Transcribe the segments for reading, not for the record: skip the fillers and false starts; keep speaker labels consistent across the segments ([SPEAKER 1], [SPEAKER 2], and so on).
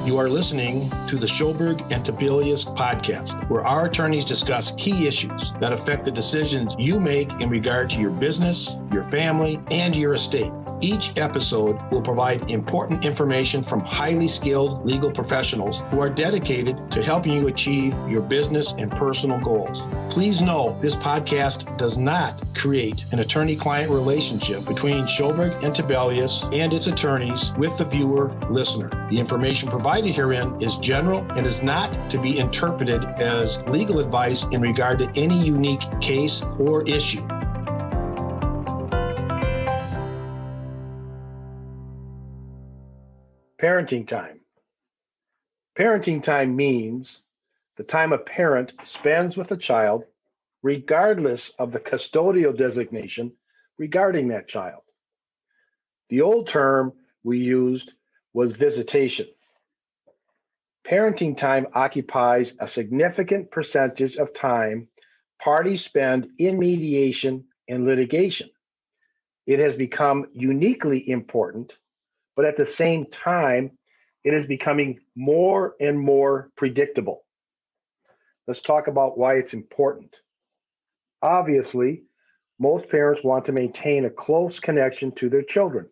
[SPEAKER 1] You are listening to the Schoberg and Tibelius podcast, where our attorneys discuss key issues that affect the decisions you make in regard to your business, your family, and your estate. Each episode will provide important information from highly skilled legal professionals who are dedicated to helping you achieve your business and personal goals. Please know this podcast does not create an attorney-client relationship between Schoberg and Tibelius and its attorneys with the viewer-listener. The information provided herein is general and is not to be interpreted as legal advice in regard to any unique case or issue. Parenting time. Parenting time means the time a parent spends with a child, regardless of the custodial designation regarding that child. The old term we used was visitation. Parenting time occupies a significant percentage of time parties spend in mediation and litigation. It has become uniquely important, but at the same time, it is becoming more and more predictable. Let's talk about why it's important. Obviously, most parents want to maintain a close connection to their children,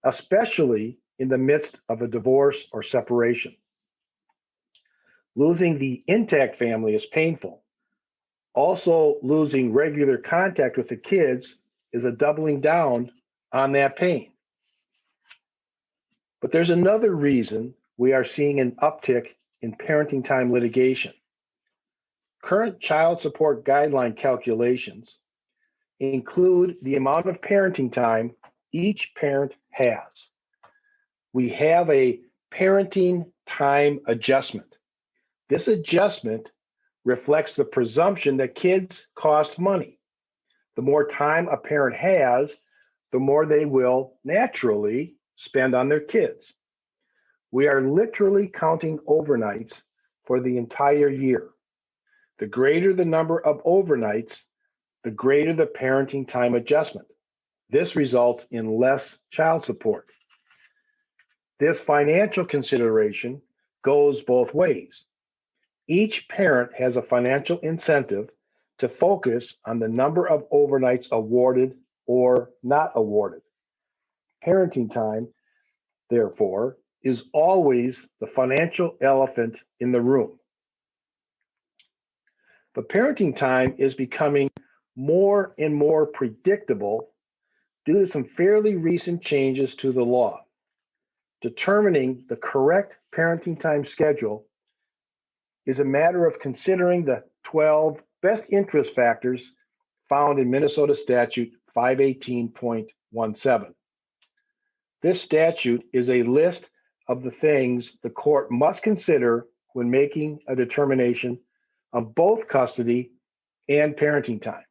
[SPEAKER 1] especially in the midst of a divorce or separation. Losing the intact family is painful. Also, losing regular contact with the kids is a doubling down on that pain. But there's another reason we are seeing an uptick in parenting time litigation. Current child support guideline calculations include the amount of parenting time each parent has. We have a parenting time adjustment. This adjustment reflects the presumption that kids cost money. The more time a parent has, the more they will naturally spend on their kids. We are literally counting overnights for the entire year. The greater the number of overnights, the greater the parenting time adjustment. This results in less child support. This financial consideration goes both ways. Each parent has a financial incentive to focus on the number of overnights awarded or not awarded. Parenting time, therefore, is always the financial elephant in the room. But parenting time is becoming more and more predictable due to some fairly recent changes to the law. Determining the correct parenting time schedule is a matter of considering the 12 best interest factors found in Minnesota Statute 518.17. This statute is a list of the things the court must consider when making a determination of both custody and parenting time.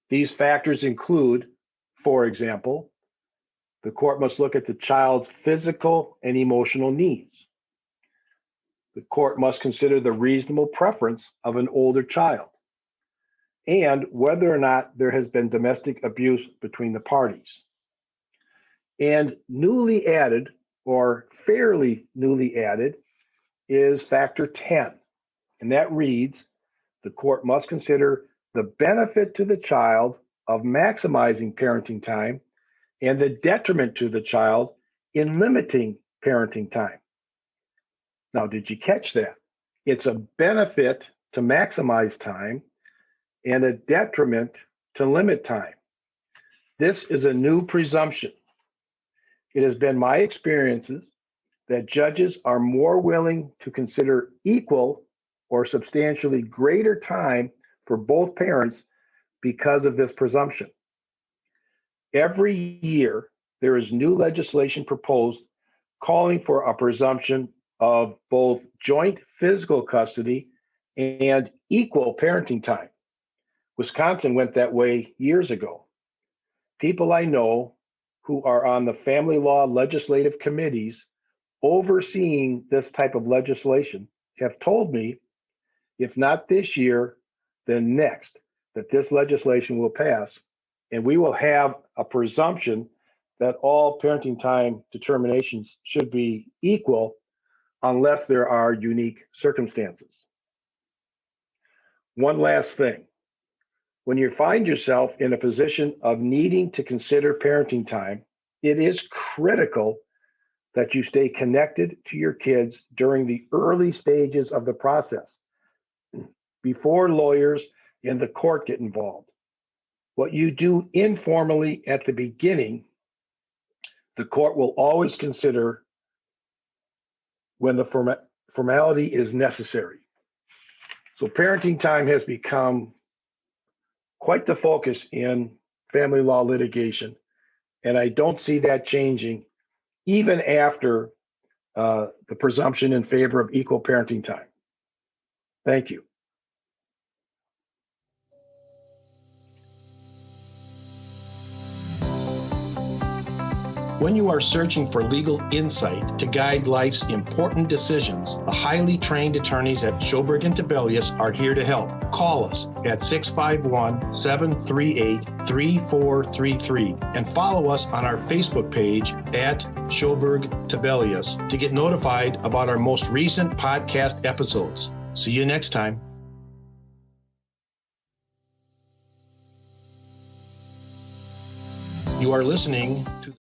[SPEAKER 1] These factors include, for example, the court must look at the child's physical and emotional needs. The court must consider the reasonable preference of an older child and whether or not there has been domestic abuse between the parties. And newly added, or fairly newly added, is factor 10. And that reads, the court must consider the benefit to the child of maximizing parenting time and the detriment to the child in limiting parenting time. Now, did you catch that? It's a benefit to maximize time and a detriment to limit time. This is a new presumption. It has been my experiences that judges are more willing to consider equal or substantially greater time for both parents because of this presumption. Every year, there is new legislation proposed calling for a presumption of both joint physical custody and equal parenting time. Wisconsin went that way years ago. People I know who are on the family law legislative committees overseeing this type of legislation have told me, if not this year, then next, that this legislation will pass, and we will have a presumption that all parenting time determinations should be equal unless there are unique circumstances. One last thing. When you find yourself in a position of needing to consider parenting time, it is critical that you stay connected to your kids during the early stages of the process, before lawyers and the court get involved. What you do informally at the beginning, the court will always consider when the formality is necessary. So parenting time has become quite the focus in family law litigation, and I don't see that changing even after the presumption in favor of equal parenting time. Thank you.
[SPEAKER 2] When you are searching for legal insight to guide life's important decisions, the highly trained attorneys at Schoberg and Tibelius are here to help. Call us at 651-738-3433 and follow us on our Facebook page at Schoberg Tibelius to get notified about our most recent podcast episodes. See you next time. You are listening to